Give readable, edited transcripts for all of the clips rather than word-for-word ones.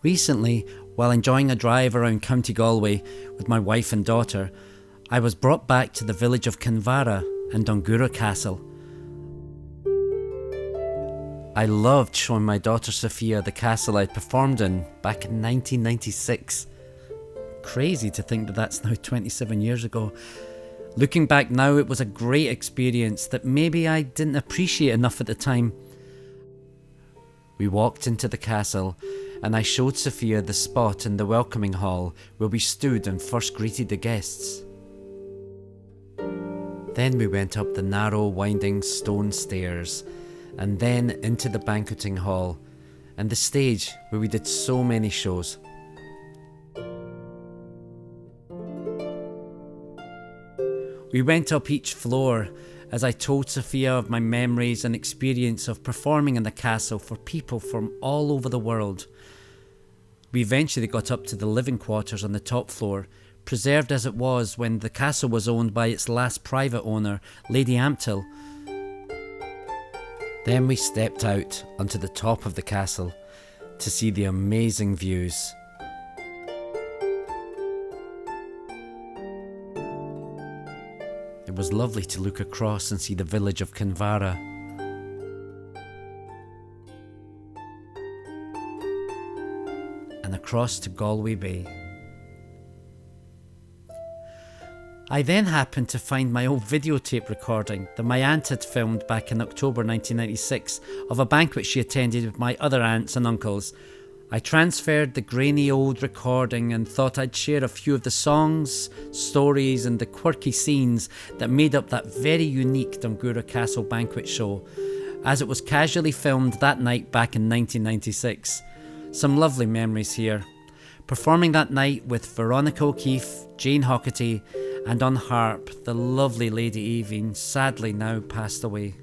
Recently, while enjoying a drive around County Galway with my wife and daughter, I was brought back to the village of Kinvara and Dunguaire Castle. I loved showing my daughter Sophia the castle I'd performed in back in 1996. Crazy to think that that's now 27 years ago. Looking back now, it was a great experience that maybe I didn't appreciate enough at the time. We walked into the castle and I showed Sophia the spot in the welcoming hall where we stood and first greeted the guests. Then we went up the narrow, winding stone stairs and then into the banqueting hall and the stage where we did so many shows. We went up each floor as I told Sophia of my memories and experience of performing in the castle for people from all over the world. We eventually got up to the living quarters on the top floor, preserved as it was when the castle was owned by its last private owner, Lady Aiveen. Then we stepped out onto the top of the castle to see the amazing views. It was lovely to look across and see the village of Kinvara. And across to Galway Bay. I then happened to find my old videotape recording that my aunt had filmed back in October 1996 of a banquet she attended with my other aunts and uncles. I transferred the grainy old recording and thought I'd share a few of the songs, stories and the quirky scenes that made up that very unique Dunguaire Castle banquet show, as it was casually filmed that night back in 1996. Some lovely memories here. Performing that night with Veronica, Jane Hockedy, and on harp, the lovely Lady Aiveen, sadly now passed away.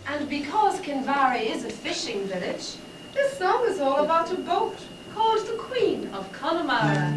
And because Kinvara is a fishing village, this song is all about a boat called the Queen of Connemara.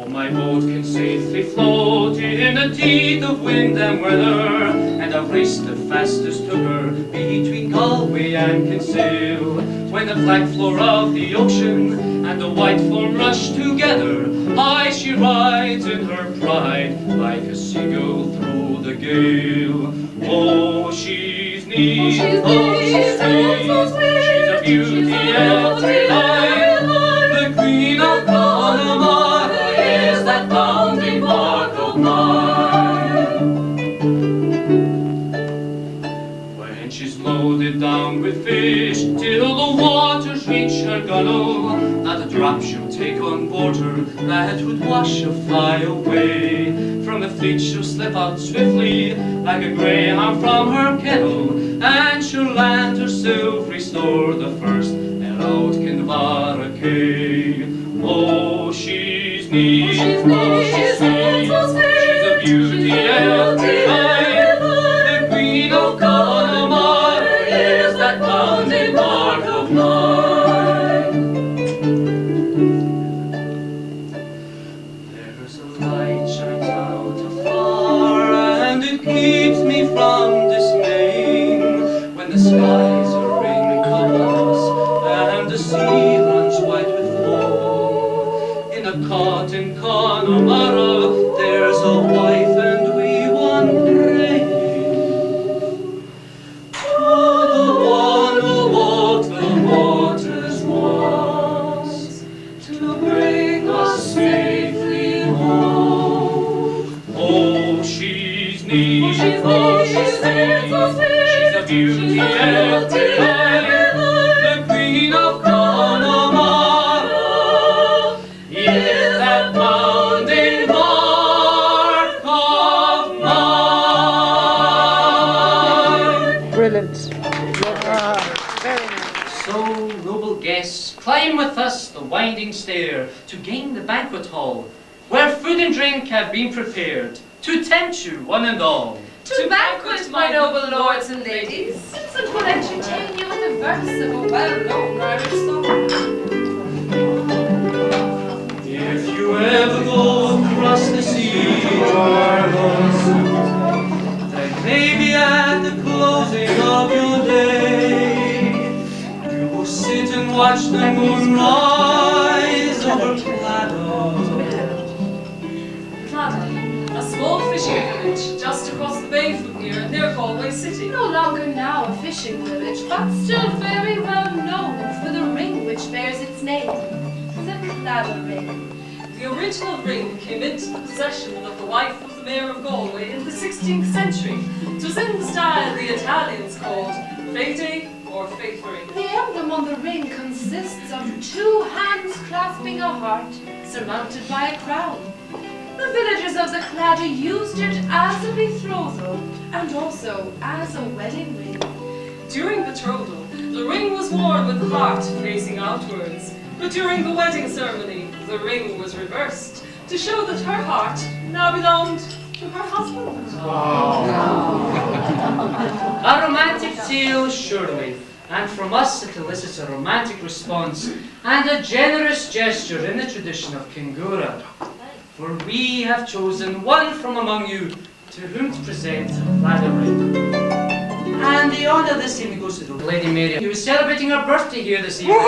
My boat can safely float in the teeth of wind and weather, and I've raced the fastest hooker between Galway and Kinsale. When the black floor of the ocean and the white foam rush together, high she rides in her pride like a seagull through the gale. Oh, she's neat, oh, she's sweet, she's a beauty every line, the Queen of Connemara is that bounding bark of mine. When she's loaded down with fish till the waters reach her gunwale, not a drop she'll take on board her that would wash a fly away. From the fleet she'll slip out swiftly like a greyhound from her kennel, and she'll land her silvery store the first at out Kinvara Quay. Oh, she's neat, she's a beauty every line, the Queen of Connemara is that bounding bark of mine. There's a light shines out afar, and it keeps me from dismaying when the skies are rain-colours and the sea runs white with foam. In a cot in Connemara, there's a wife and wee one praying to the one who walked the waters once to bring us safely home. Oh, she's neat, oh, she's sweet, she's a beauty every line, the Queen of Connemara is that bounding bark of mine. Brilliant. Very nice. So, noble guests, climb with us the winding stair to gain the banquet hall, where food and drink have been prepared to tempt you one and all. To banquet, my noble lords and ladies, since it will entertain you with the verse of a well-known Irish song. you ever go across the sea to Argos, then maybe at the closing of your day, you will sit and watch the moon rise over Claddagh. Claddagh, a small fishing village just across the bay from here near Galway City. No longer now a fishing village, but still very well known for the ring which bears its name, the Claddagh ring. The original ring came into the possession of the wife of the mayor of Galway in the 16th century. It was in the style the Italians called fete or faithfully. The emblem on the ring consists of 2 hands clasping a heart, surmounted by a crown. The villagers of the Claddagh used it as a betrothal and also as a wedding ring. During betrothal, the ring was worn with the heart facing outwards. But during the wedding ceremony, the ring was reversed to show that her heart now belonged to her husband. A romantic tale, surely, and from us it elicits a romantic response and a generous gesture in the tradition of Kingura. For we have chosen one from among you to whom to present the Claddagh ring. And the honour this evening goes to the Lady Mary, who is celebrating her birthday here this evening.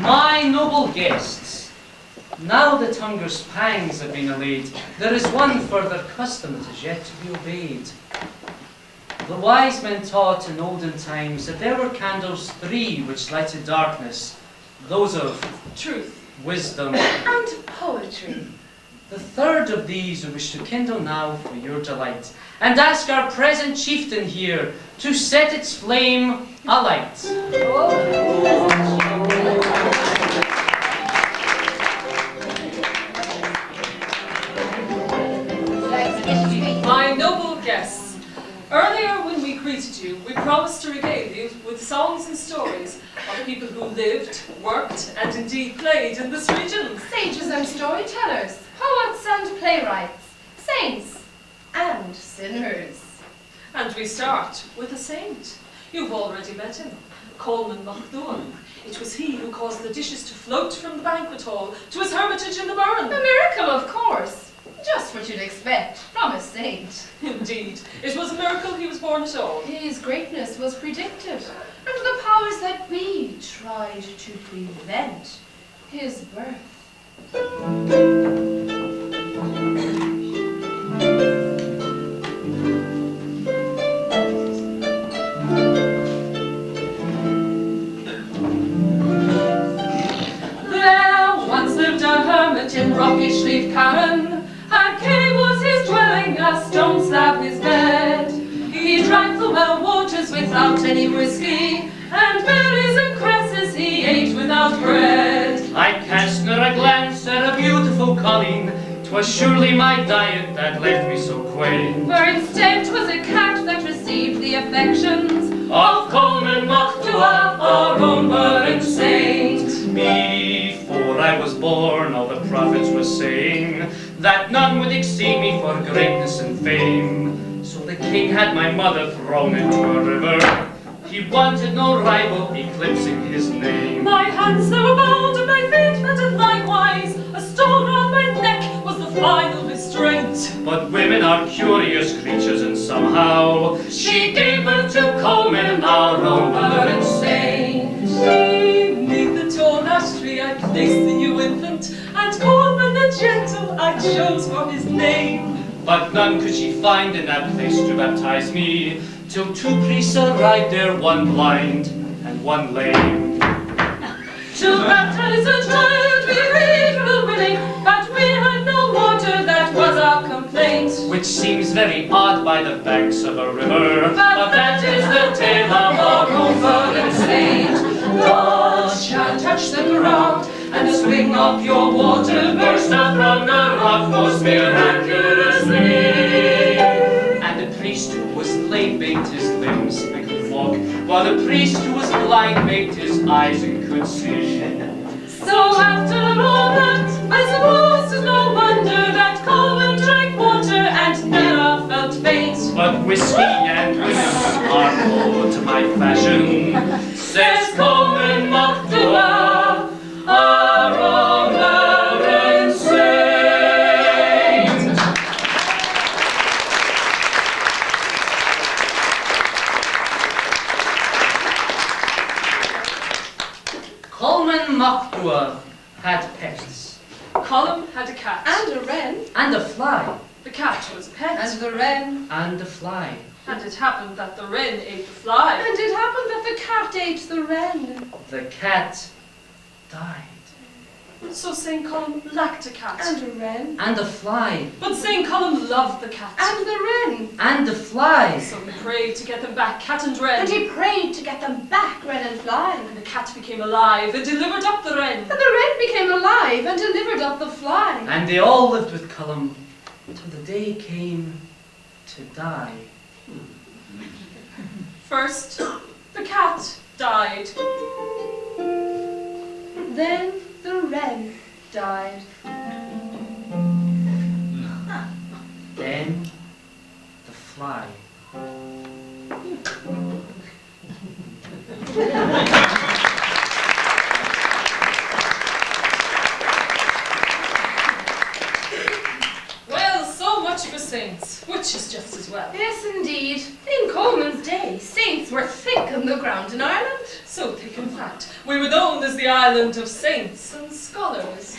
My noble guests, now that hunger's pangs have been allayed, there is one further custom that is yet to be obeyed. The wise men taught in olden times that there were candles three which lighted darkness, those of Truth. wisdom. And poetry. The third of these we wish to kindle now for your delight, and ask our present chieftain here to set its flame alight. My noble guests, earlier when we greeted you, we promised to regale you with songs and stories of people who lived, worked, and indeed played in this region. Sages and storytellers, poets and playwrights, saints and sinners. And we start with a saint. You've already met him, Coleman Macdhuan. It was he who caused the dishes to float from the banquet hall to his hermitage in the Burren. A miracle, of course. Just what you'd expect from a saint. Indeed, it was a miracle he was born at all. His greatness was predicted, and the powers that be tried to prevent his birth. There once lived a hermit in rocky Slieve Carron. A cave was his dwelling, a stone slab his bed. He drank the well waters without any whiskey, and berries and cresses he ate without bread. I cast ne'er a glance at a beautiful Colleen, 'twas surely my diet that left me so quaint. For instead 'twas a cat that received the affections Of Coleman Macdhuan, our own Burren saint. Before I was born, all the prophets were saying that none would exceed me for greatness and fame. So the king had my mother thrown into a river. He wanted no rival eclipsing his name. My hands they were bound and my feet fettered likewise. A stone round my neck was the final restraint. But women are curious creatures, and somehow she gave birth to Coleman, our own Burren saint. Beneath the tall ash tree I placed the new infant, and Coleman the gentle I chose for his name. But none could she find in that place to baptize me, till two priests arrived there, one blind and one lame. To baptize a child we were willing, but we had no water, that was our complaint. Which seems very odd by the banks of a river, but that is the tale of our own Burren saint. God shall touch the ground, and the spring of your water burst up from the rock most miraculously. And the priest who was lame baked his limbs and could walk, while the priest who was blind baked his eyes and could see. So after all that, I suppose 'tis no wonder that Coleman drank water and never felt faint. But whiskey and women are more to my fashion, says Coleman Macdhuan, our own Burren saint. Coleman Macdhuan had pets, Colum had a cat. And a wren. and a fly, The cat was a pet. And the wren. and a fly. And it happened that the wren ate the fly. And it happened that the cat ate the wren. The cat died, So St. Colum lacked a cat. And a wren. and a fly, But St. Colum loved the cat. And the wren. and a fly. So he prayed to get them back, cat and wren. And he prayed to get them back, wren and fly. And the cat became alive and delivered up the wren. And the wren became alive and delivered up the fly. And they all lived with Colum till the day came to die. First, the cat died. Then the wren died. Then the fly. Well, so much for saints, which is just as well. Yes, indeed. In Coleman's day, saints were thick on the ground. found in Ireland? So thick, in fact, we were known as the island of saints and scholars.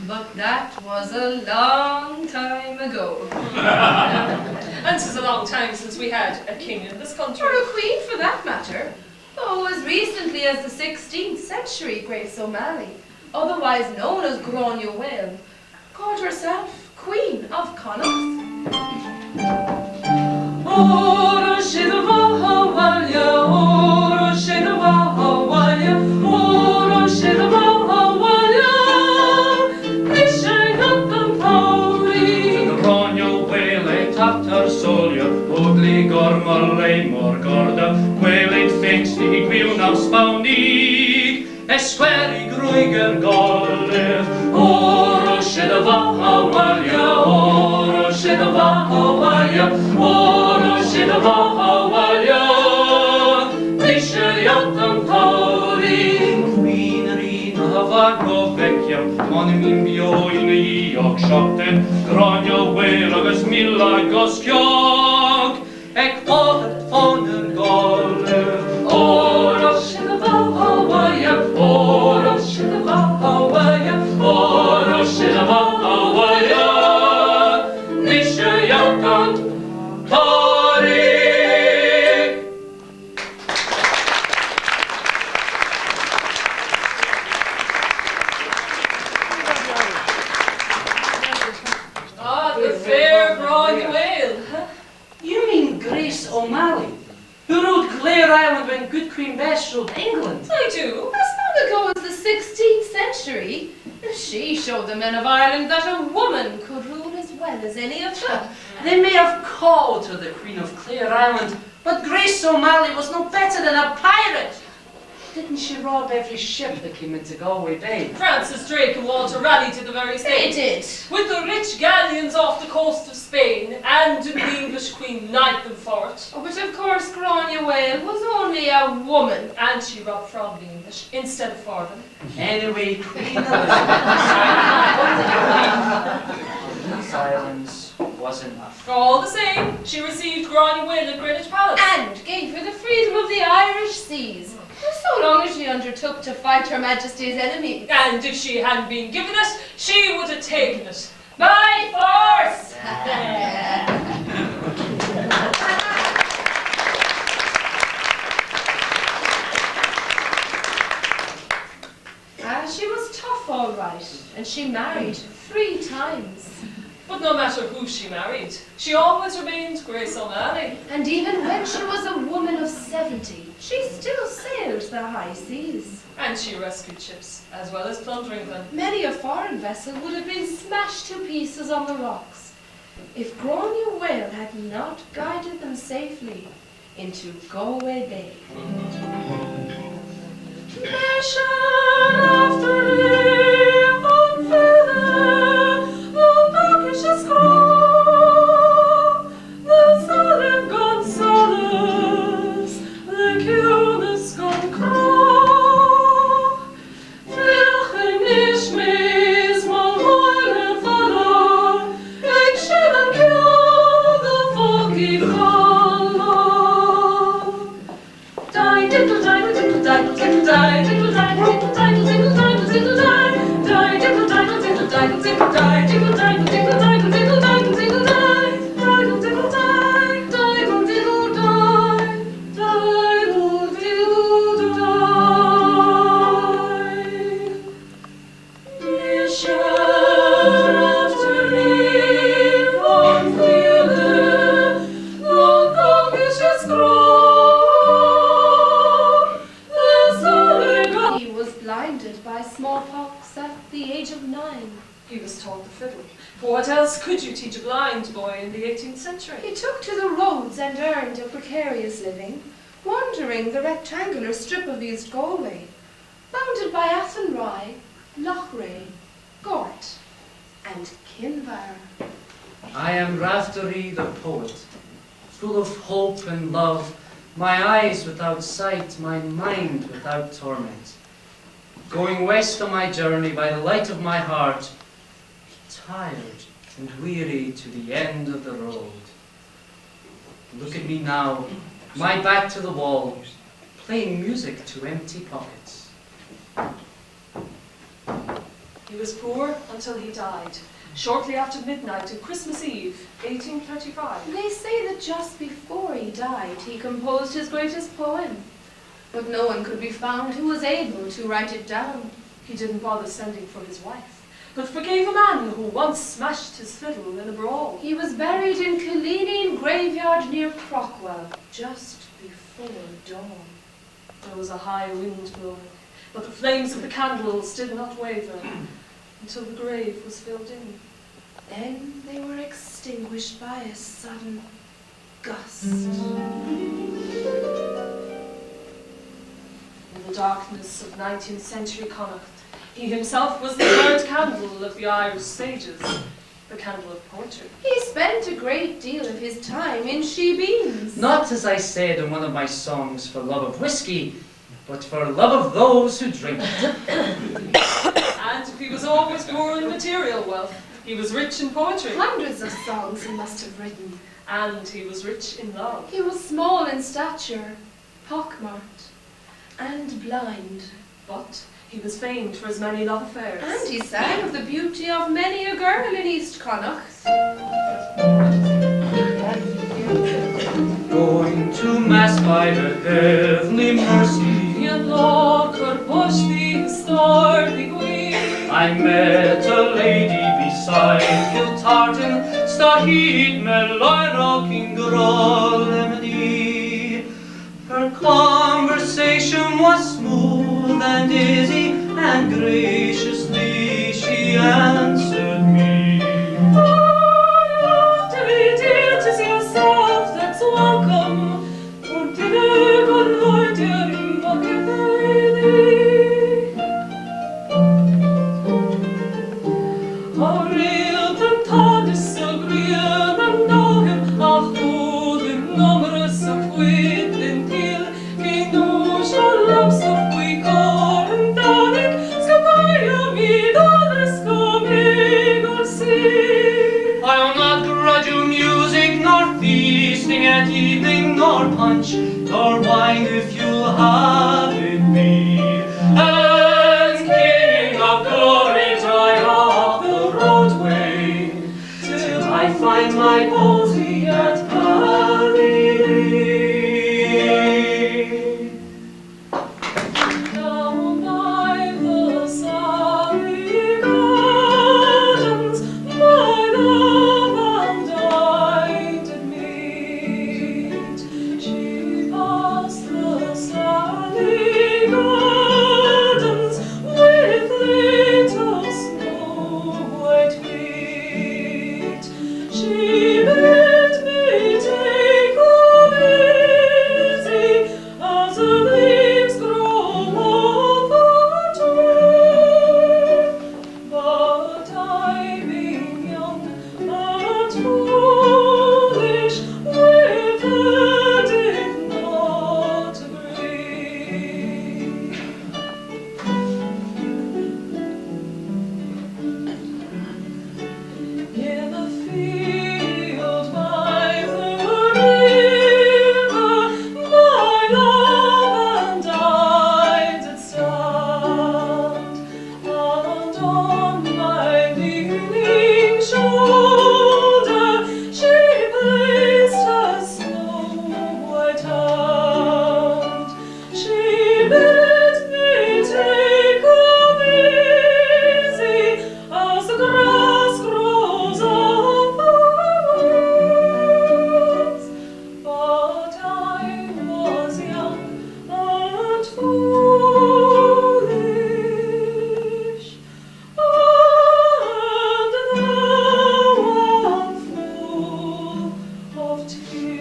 But that was a long time ago. And 'tis a long time since we had a king in this country. Or a queen, for that matter. Oh, as recently as the 16th century, Grace O'Malley, otherwise known as Gráinne Mhaol, called herself Queen of Connacht. Esqueri gruiger golif, oro shedava hawalia, oro shedava hawalia, oro shedava hawalia. Nisher yatam tauri, Queen Rina havaggo vecchia, on min bio in iok shopten, Gráinne Mhaol agus milla goskiog, ek pohet foner golif, oro shedava hawalia, oro shedava hawalia, oro shedava hawalia, nisher yatam tauri. Ah, the fair Gráinne Mhaol. You mean Grace O'Malley, who ruled Clare Island when Good Queen Bess ruled England? I do. As long ago as the 16th century, she showed the men of Ireland that a woman could rule as well as any of them. They may have called her the Queen of Clare Island, but Grace O'Malley was no better than a pirate. Didn't she rob every ship that came into Galway Bay? Francis Drake and Walter Raleigh did the very They same. did. With the rich galleons off the coast of Spain, and did the English Queen knight them for it. Oh, but of course Gráinne Mhaol was only a woman. And she robbed from the English instead of for them. Anyway, Queen Elizabeth these islands was enough. All the same, she received Gráinne Mhaol at Greenwich Palace. And gave her the freedom of the Irish seas, so long as she undertook to fight Her Majesty's enemies. And if she hadn't been given it, she would have taken it. By force! She was tough, all right, and she married 3 times. But no matter who she married, she always remained Grace O'Malley. And even when she was a woman of 70, she still sailed the high seas. And she rescued ships, as well as plundering them. Many a foreign vessel would have been smashed to pieces on the rocks if Gráinne Mhaol had not guided them safely into Galway Bay. Nation after leave on feather, the Turkish scroll, the Salim Gonzales, the Cunis gone crow, Flechen nicht mis mal holen follow, ik shall kill the foggy follow. Die, diddle, die, diddle, die, diddle, die, diddle, die, diddle, die, diddle, diddle, die, diddle, die, die, diddle, die, diddle, die, diddle, die, diddle, die, diddle, die, diddle, die, diddle, die, diddle, die, diddle, die, diddle, die, diddle, He was blinded by smallpox at the age of 9. He was taught the fiddle. For what else could you teach a blind boy in the 18th century? He took to the roads and earned a precarious living, wandering the rectangular strip of East Galway, bounded by Athenry, Lochray, Gort, and Kinvara. I am Raftery the poet, full of hope and love, my eyes without sight, my mind without torment. Going west on my journey by the light of my heart, tired and weary to the end of the road. Look at me now, my back to the wall, playing music to empty pockets. He was poor until he died, shortly after midnight of Christmas Eve, 1835. They say that just before he died, he composed his greatest poem. But no one could be found who was able to write it down. He didn't bother sending for his wife, but forgave a man who once smashed his fiddle in a brawl. He was buried in Killeen graveyard near Crockwell, just before dawn. There was a high wind blowing, but the flames of the candles did not waver until the grave was filled in. Then they were extinguished by a sudden gust. In the darkness of 19th century Connacht, he himself was the third candle of the Irish sages, the candle of poetry. He spent a great deal of his time in shebeens. Not, as I said in one of my songs, for love of whiskey, but for love of those who drink it. And if he was always poor in material wealth, he was rich in poetry. Hundreds of songs he must have written. And he was rich in love. He was small in stature, pockmarked, and blind. But he was famed for his many love affairs. And he sang of the beauty of many a girl in East Connacht. Going to mass by the heavenly mercy, I met a lady beside Kiltartan, Stahid Meloira Kingrol Lemony. Her conversation was smooth and easy, and graciously she answered me. Dear, 'tis yourself that's welcome, for dinner, good Lord, dear, in bucket lady. A real pentadis, a real mandohim, a holding numerous of wit and kill, que no shall lapse of we call and darling, scapaya me, dollars coming or see. I'll not grudge you music, nor feasting at evening, nor punch, nor wine if you'll have it be. And King of glory, die off the roadway, till I find my posy at Hockedy. Down by the sunny gardens, my love and I did meet. She passed the sunny gardens with little snow-white feet. She bid me take it easy, as the leaves grow off a tree. But I, being young and foolish, with her did not agree. In the field by the river, my love and I did stand, and on my leaning shoulder she placed her snow-white hand. She bid me take it easy, as the grass grows off the weeds. But I was young and foolish, and now I'm full of tears.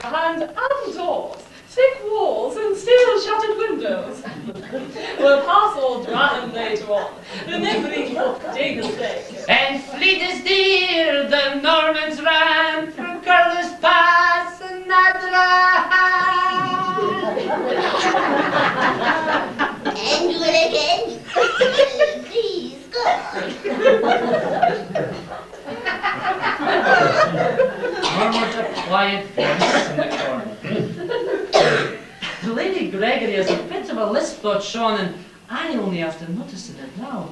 And outdoors, thick walls and steel-shuttered windows will pass or drown later on, the nibbling day mistake. And fleet as deer the Normans ran through Curlers Pass and And do it again. Please, God. quiet voice in the corner. Lady Gregory has a bit of a lisp, thought Sean, and I only have to notice it now.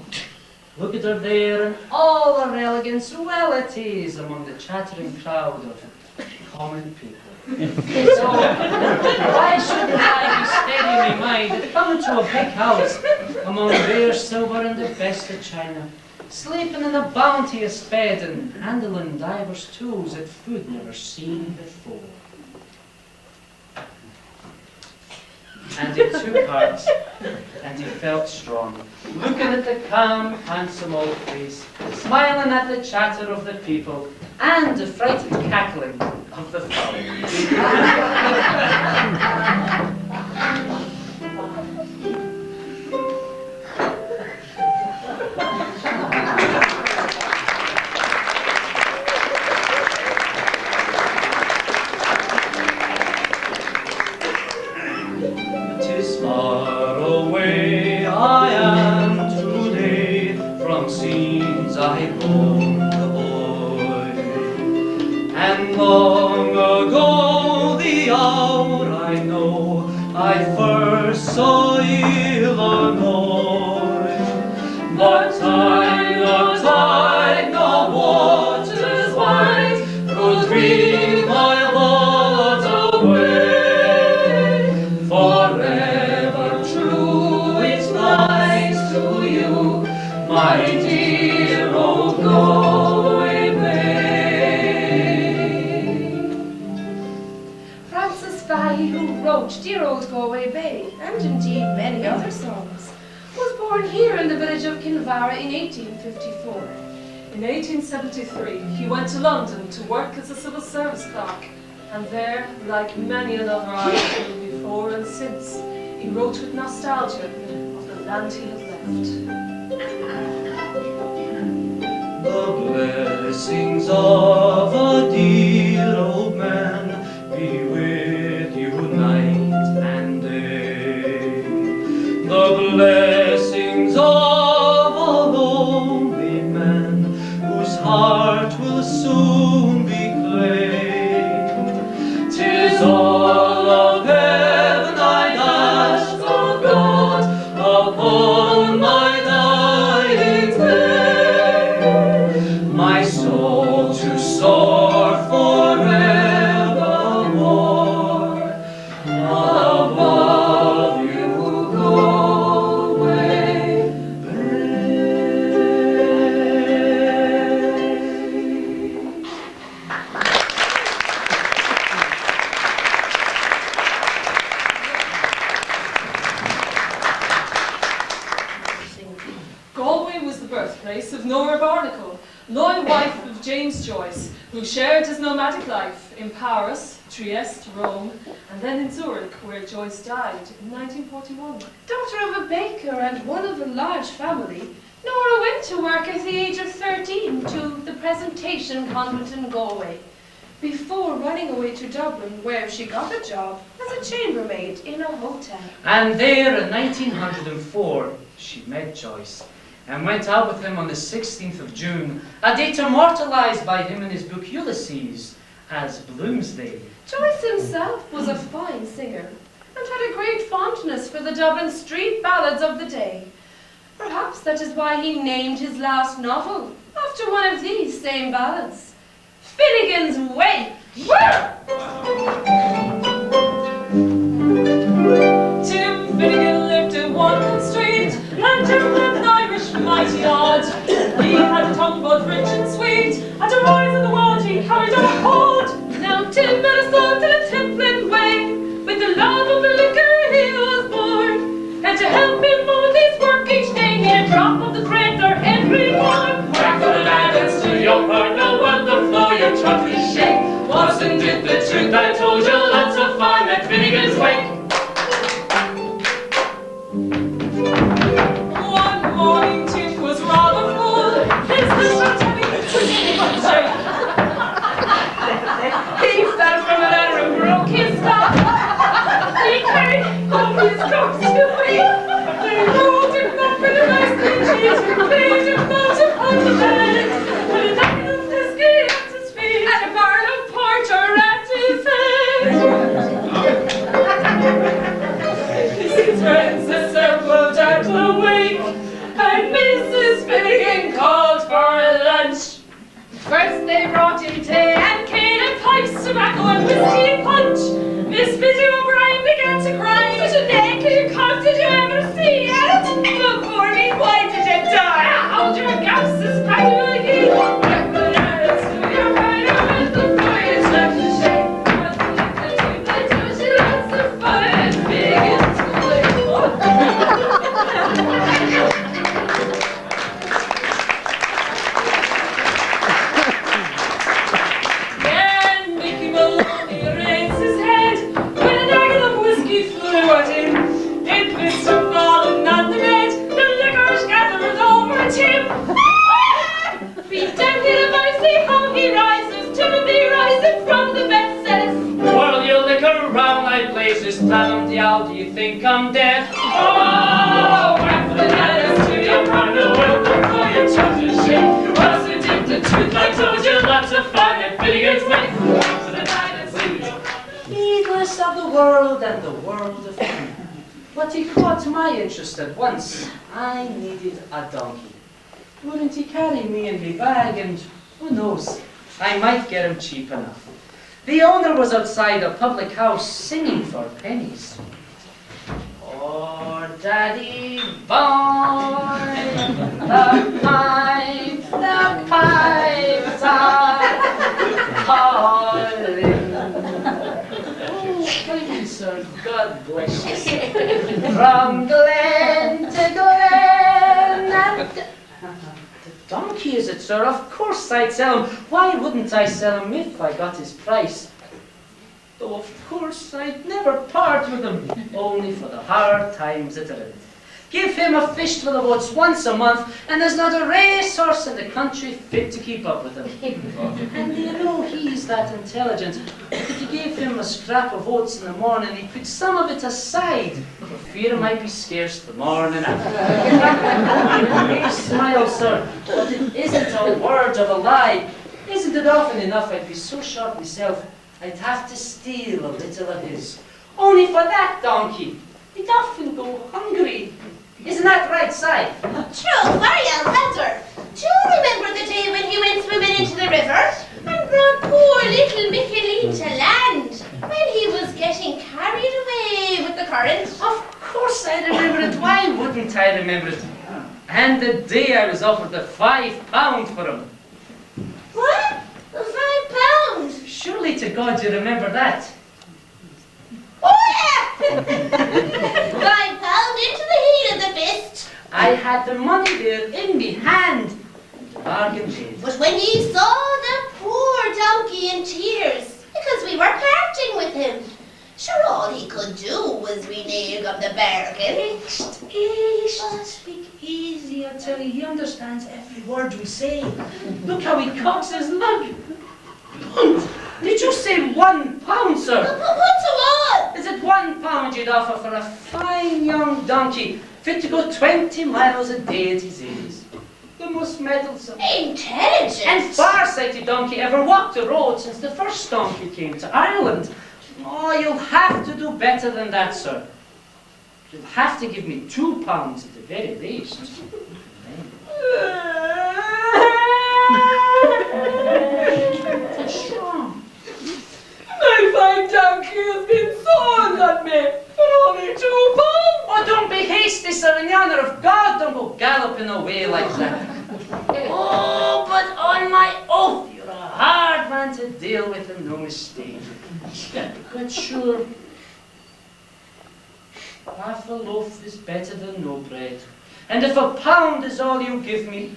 Look at her there, and all her elegance, well it is, among the chattering crowd of common people. So, why shouldn't I be steadying my mind and come into a big house among rare silver and the best of china, sleeping in a bounteous bed and handling divers tools that food never seen before? And he took heart, and he felt strong, looking at the calm, handsome old face, smiling at the chatter of the people, and the frightened cackling of the fowls. Far away I am today from scenes I owned a boy, and long ago the hour I know I first saw Illinois. But time, no tide, no waters wide could dream my lord away. Forever true it lies to you, my dear old Galway Bay. Francis Fahey, who wrote Dear Old Galway Bay, and indeed many other songs, was born here in the village of Kinvara in 1854. In 1873, he went to London to work as a civil service clerk, and there, like many another Irishman before and since, he wrote with nostalgia of the land he had left. The blessings of a dear old man be with you night and day. The blessings of a lonely man whose heart will soon be claimed. 'Tis all of heaven I'd ask of God upon my dying day, my soul to soar forevermore above you, Galway Bay. Galway was the birthplace of Nora Barnacle, loyal wife of James Joyce, who shared his nomadic life in Paris, Trieste, Rome, and then in Zurich, where Joyce died in 1941. Daughter of a baker and one of a large family, Nora went to work at the age of 13 to the Presentation Convent in Galway, before running away to Dublin, where she got a job as a chambermaid in a hotel. And there in 1904, she met Joyce and went out with him on the 16th of June, a date immortalized by him in his book Ulysses as Bloomsday. Joyce himself was a fine singer and had a great fondness for the Dublin street ballads of the day. Perhaps that is why he named his last novel after one of these same ballads, Finnegan's Wake. Tim Finnegan lived in one street, and Tim lived an Irish mighty odd. He had a tongue both rich and sweet, and to rise in the world he carried on a cord. Now Tim had a soul in a Templin way, with the love of the liquor he was born, and to help him with his work each day, he had a drop of the crater every morn. Back for the lads to your part, no wonder flow your trophy shake. Wasn't it the truth I told you? Lots of fun at Finnegan's Wake. One morning Tim was rather full, his liver telling the truth he might say. He fell from a ladder and broke his back. He carried up his corpse to me. They rolled him up in a nice clean sheet and laid him out upon the bed, with a napkin of whiskey at his feet and a barrel of porter at his how do you think I'm dead? Oh, after the night, to your partner, welcome for your chosen ship. What's the tip, the truth, I told you, lots of fun at Finnegan's Wake. After the night, Heedless of the world and the world of him. But he caught my interest at once. I needed a donkey. Wouldn't he carry me in my bag, and who knows, I might get him cheap enough. The owner was outside a public house singing for pennies. Oh, Daddy boy, the pipes are calling. Oh, thank you, sir. God bless you, sir. From glen to glen. And the donkey, is it, sir? Of course I'd sell him. Why wouldn't I sell him if I got his price? Though, of course, I'd never part with him, only for the hard times at the end. Give him a fistful of oats once a month, and there's not a racehorse in the country fit to keep up with him. And do you know, he's that intelligent. If you gave him a scrap of oats in the morning, he'd put some of it aside, for fear it might be scarce the morning after. You smile, sir, but it isn't a word of a lie. Isn't it often enough I'd be so short myself, I'd have to steal a little of his. Only for that donkey, he'd often go hungry. Isn't that right, Si? True, very well, Walter. Do you remember the day when he went swimming into the river and brought poor little Mickey to land when he was getting carried away with the current? Of course I remember it. Why wouldn't I remember it? And the day I was offered the £5 for him. What? £5? Surely to God you remember that. Oh, yeah! £5 into the heel of the fist. I had the money there in me hand. The bargain paid. But when ye saw the poor donkey in tears, because we were parting with him, sure all he could do was renege on the bargain. Speak easy, I tell you. He understands every word we say. Look how he cocks his lug. Did you say £1, sir? But what's a what? Is it £1 you'd offer for a fine young donkey, fit to go 20 miles a day at his age? The most meddlesome Intelligent. and far-sighted donkey ever walked the road since the first donkey came to Ireland. Oh, you'll have to do better than that, sir. You'll have to give me £2 at the very least. What's wrong? My fine donkey has been sold on me for only £2. Oh, don't be hasty, sir. In the honour of God, don't go galloping away like that. Oh, but on my oath, you're a hard man to deal with and no mistake. But sure, half a loaf is better than no bread. And if £1 is all you give me,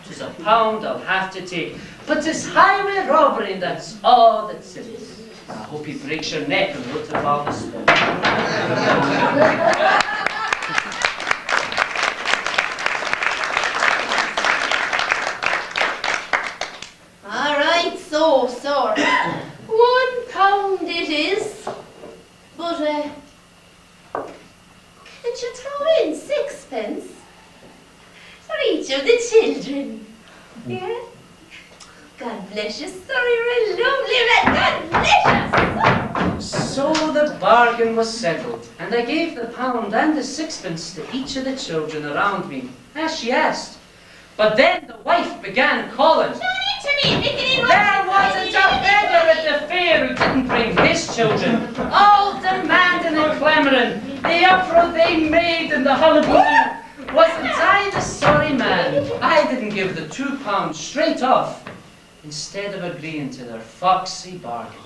'tis £1 I'll have to take. But 'tis highway robbery, and that's all that's it is. I hope he breaks your neck and root of all the spell. All right, so, sir. £1 it is. But, could you throw in 6p for each of the children? Yeah? God bless you, sir. You're a lovely man. God bless you. So the bargain was settled, and I gave the £1 and the 6p to each of the children around me, as she asked. But then the wife began calling. There wasn't a beggar at the fair who didn't bring his children, all demanding and clamouring. The uproar they made and the hullabaloo. Wasn't I the sorry man? I didn't give the £2 straight off, instead of agreeing to their foxy bargain.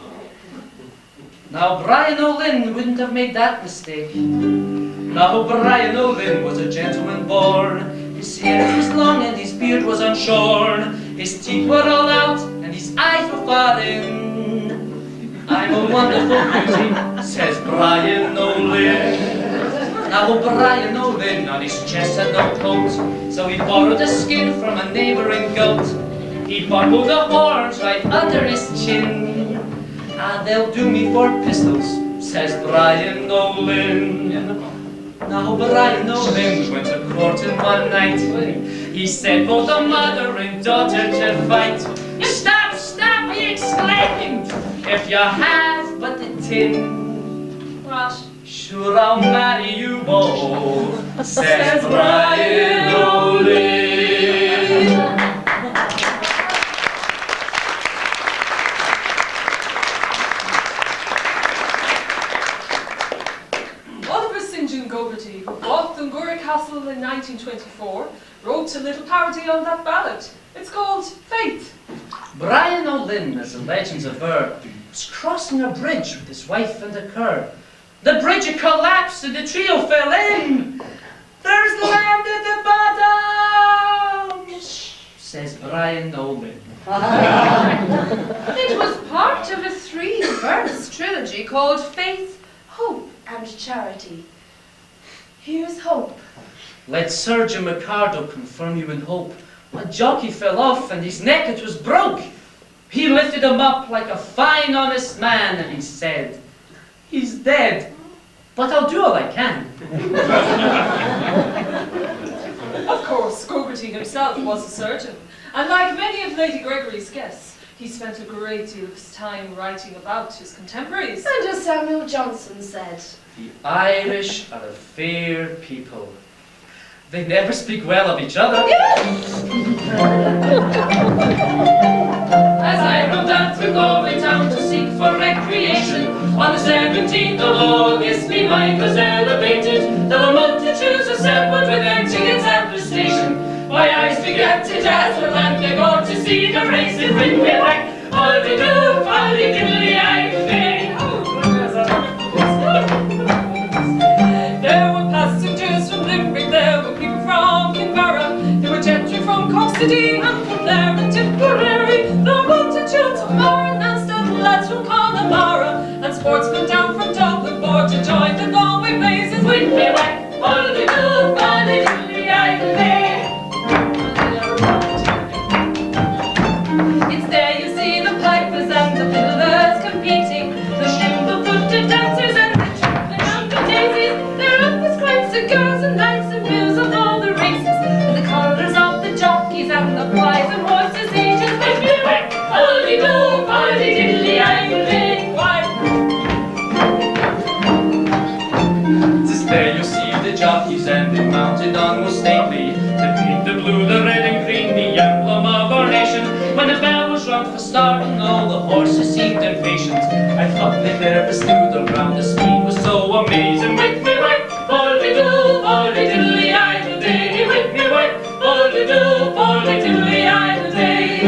Now Brian O'Lynn wouldn't have made that mistake. Now Brian O'Lynn was a gentleman born. His hair was long and his beard was unshorn. His teeth were all out and his eyes were foreign. I'm a wonderful beauty, says Brian O'Lynn. Now Brian O'Lynn on his chest had no coat, so he borrowed a skin from a neighbouring goat. He buckled the horns right under his chin. Ah, they'll do me for pistols, says Brian Nolan. Now Brian Nolan went to court in one night. He said both the mother and daughter to fight. Stop, stop, he exclaimed, if you have but the tin. What? Sure, I'll marry you both, says Brian Nolan. Hockedy, who bought Dunguaire Castle in 1924, wrote a little parody on that ballad. It's called Faith. Brian O'Lynn, as the legends aver, was crossing a bridge with his wife and a cur. The bridge had collapsed and the trio fell in. There's land at the bottom, says Brian O'Lynn. It was part of a 3-verse trilogy called Faith, Hope and Charity. Here's hope. Let Surgeon Ricardo confirm you in hope. A jockey fell off and his neck it was broke. He lifted him up like a fine honest man and he said, he's dead, but I'll do all I can. Of course, Hockedy himself was a surgeon, and like many of Lady Gregory's guests, he spent a great deal of his time writing about his contemporaries. And as Samuel Johnson said, The Irish are a fair people. They never speak well of each other. As I rode down through Galway town to seek for recreation, on the 17th of August my mind was elevated. There were multitudes assembled with their tickets at the station. My eyes began to dazzle and they got to see the races with me like all they do, all they diddly I There were passengers from Limerick, there were people from Kinvara, there were gentry from Hockedy and from there and Tipperary. There were multitudes of foreign and still lads from Connemara, and sportsmen down from Dublin for to join the Galway blazes with me whack. All they do, all they diddly I It's there you see the pipers and the fiddlers competing, the nimble-footed dancers and the trampling on the daisies. They're up as crowds of girls and knights and views of all the races, and the colours of the jockeys and the flies and horses ages with me whack. Holy do, holy diddly, I believe why. Tis there you see the jockeys and they mounted on most stately, the pink, the blue, the red and green, the emblem of our nation. When the bell was rung for starting, all the horses seemed impatient. I thought they never stood around, the speed was so amazing. With me whack, boldy diddly idle day. With me whack, boldy diddly idle day.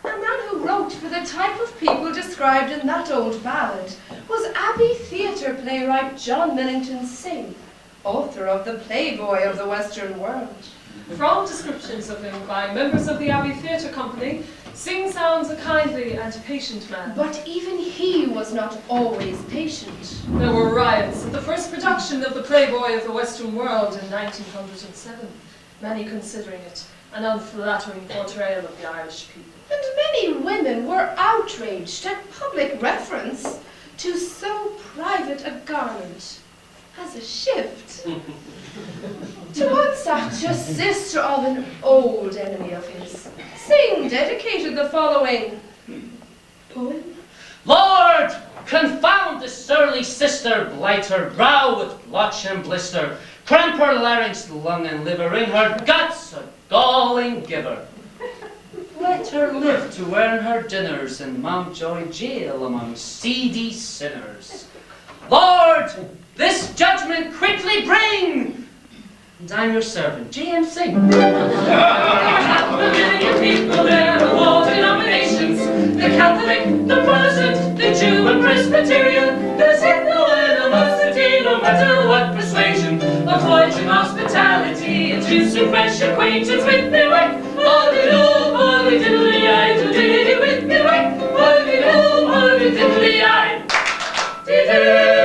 the man who wrote for the type of people described in that old ballad was Abbey theatre playwright John Millington Synge, author of The Playboy of the Western World. From descriptions of him by members of the Abbey Theatre Company, Synge sounds a kindly and patient man. But even he was not always patient. There were riots at the first production of The Playboy of the Western World in 1907, many considering it an unflattering portrayal of the Irish people. And many women were outraged at public reference to so private a garment as a shift. To one such a sister of an old enemy of his, Synge dedicated the following poem. Lord, confound the surly sister, blight her brow with blotch and blister, cramp her larynx, lung and liver, in her guts a galling giver. Let her live to earn her dinners in Mountjoy jail among seedy sinners. Lord, this judgment quickly bring! And I'm your servant, J.M. Synge. There were a million people there of all denominations, the Catholic, the Protestant, the Jew and Presbyterian. There's yet no animosity, no matter what persuasion, avoiding hospitality, introducing fresh acquaintance with me whack. Holy diddly I do diddy with me whack. Holy diddly I diddy.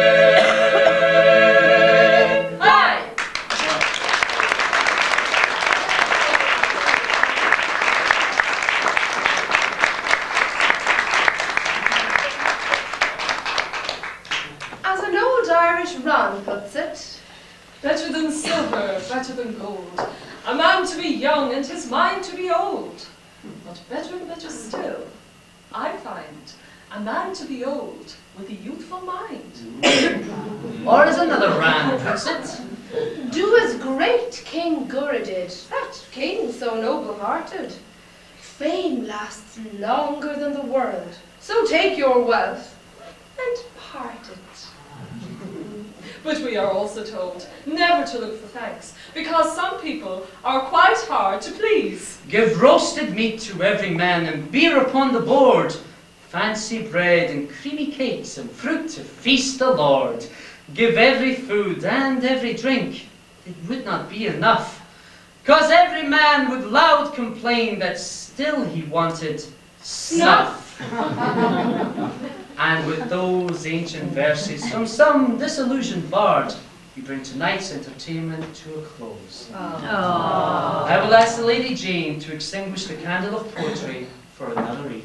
than gold. A man to be young and his mind to be old. But better and better still, I find a man to be old with a youthful mind. Or as another Ran puts it, Do as great King Gurra did, that king so noble-hearted. Fame lasts longer than the world, so take your wealth and part it. But we are also told never to look for thanks, because some people are quite hard to please. give roasted meat to every man and beer upon the board, fancy bread and creamy cakes and fruit to feast the Lord. Give every food and every drink, it would not be enough, 'cause every man would loud complain that still he wanted snuff. And with those ancient verses from some disillusioned bard, we bring tonight's entertainment to a close. I will ask the Lady Jane to extinguish the candle of poetry for another evening.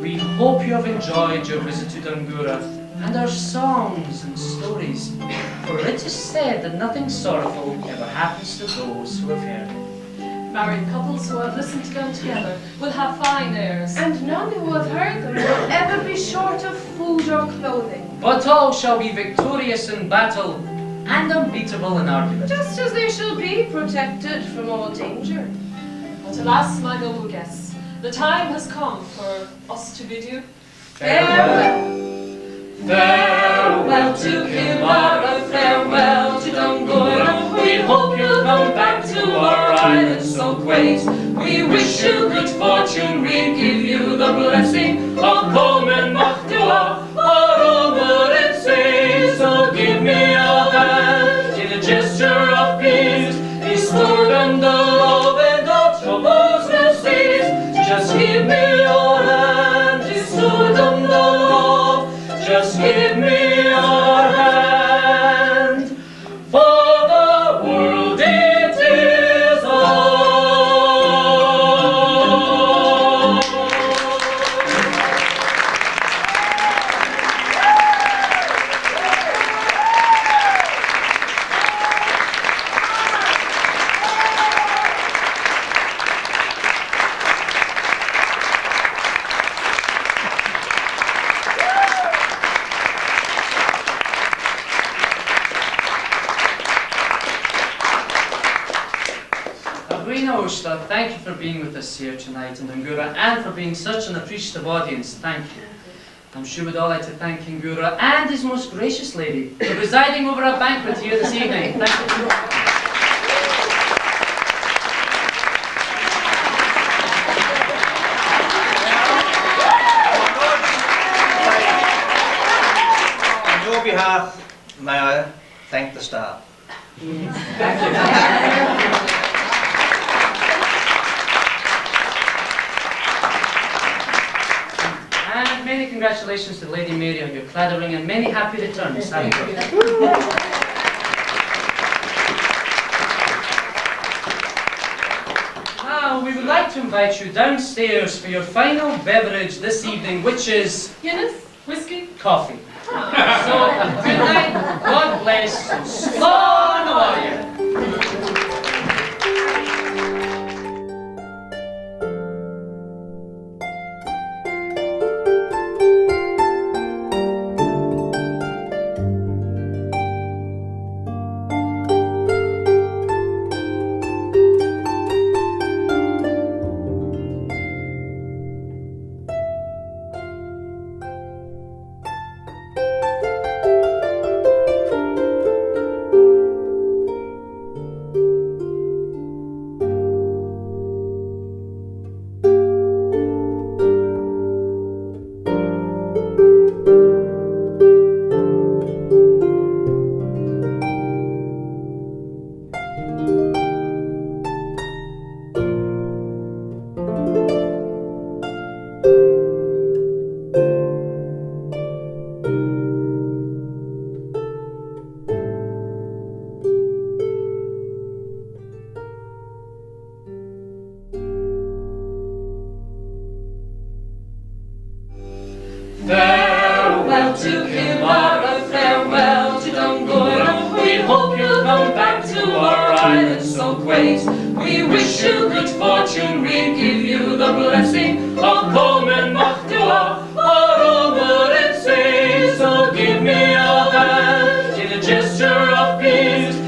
We hope you have enjoyed your visit to Dunguaire and our songs and stories, for it is said that nothing sorrowful ever happens to those who have heard it. Married couples who have listened to them together will have fine airs. And none who have heard them will ever be short of food or clothing, But all shall be victorious in battle and unbeatable in argument. just as they shall be protected from all danger. But alas, my noble guests, the time has come for us to bid you Farewell. farewell to Kilmara, farewell to Dunguaire. We hope you'll come back to our island so quaint. We wish you good fortune, we give you the blessing of Coleman Machdua, our over and say. So give me a hand in a gesture of peace, restored and the love and our troubles will cease. Just give me your hand, restored and the love. Just give me your hand, for the world it is all. Thank you for being with us here tonight in Dunguaire and for being such an appreciative audience. Thank you. I'm sure we'd all like to thank King Gurra and his most gracious lady for presiding over our banquet here this evening. Thank you. On your behalf, may I thank the staff. And many congratulations to Lady Mary on your clattering and many happy returns. Happy birthday. Now, we would like to invite you downstairs for your final beverage this evening, which is Guinness, whiskey. coffee. So, good night, God bless, Slán Warrior. so quaint. We wish you good fortune, we give you the blessing of Coleman Mactua, our Omer and say. So give me a hand in a gesture of peace.